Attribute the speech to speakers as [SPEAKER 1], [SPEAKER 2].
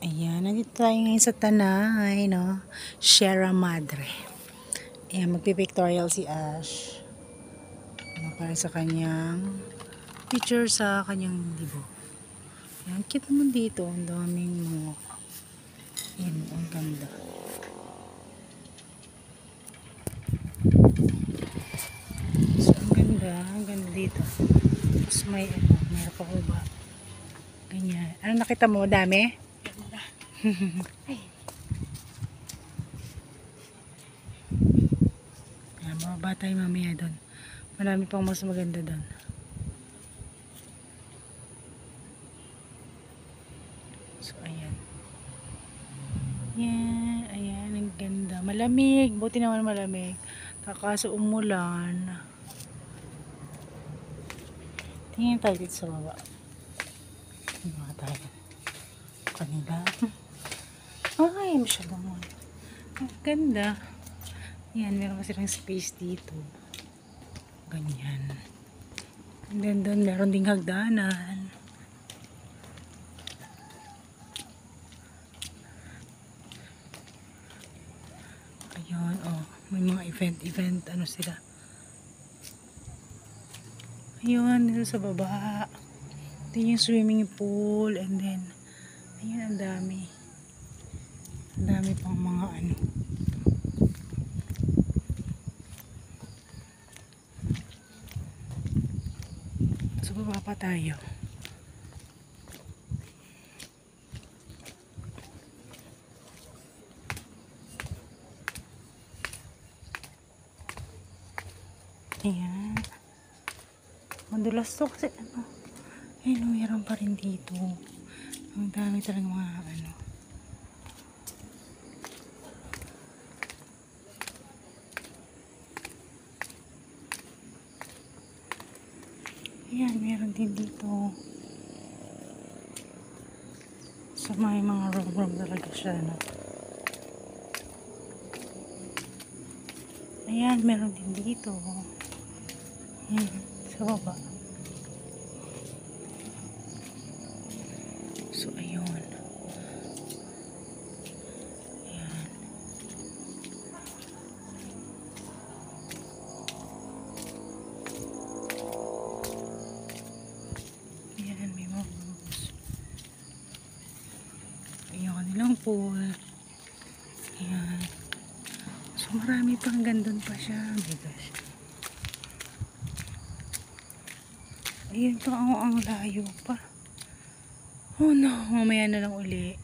[SPEAKER 1] Ayan, nandito tayo ngayon sa Tanay, no? Sierra Madre. Ayan, magpipictorial si Ash. Para sa kanyang picture sa kanyang libo. Ayan, kita mo dito, ang daming mga. Ayan, ang ganda. So, ang ganda dito. Tapos may pa ko ba? Ganyan. Ano nakita mo? Dami? Ayan, mababa tayo mamaya doon. Marami pang mas maganda doon. So, ayan. Yan, ayan, ang ganda. Malamig. Buti naman malamig. Kaso umulan. Tingin tayo dito sa baba. Mga tayo. Kanila. Ay, masyadong mo. Ang ganda. Yan, meron pa silang space dito. Ganyan. And then doon, meron ding hagdanan. Ayun, oh. May mga event, ano sila. Ayun, dito sa baba. Ito yung swimming pool. And then, ayun, ang dami. Ang dami pang mga ano. So, baba pa tayo. Ayan. Madulas to kasi ano. Ayun, mayroon pa rin dito. Ang dami talagang mga ano. Ayan, meron din dito. So, may mga room talaga siya, no? Ayan, meron din dito. Ayan, sa baba. So, ayun. Ayan. Ayan, may mga rooms. Ayan, kanilang pool. Ayan. So, marami pang gandun pa siya. Oh my gosh. Ayun pa, ang layo pa. Oh no, mamaya na lang uli.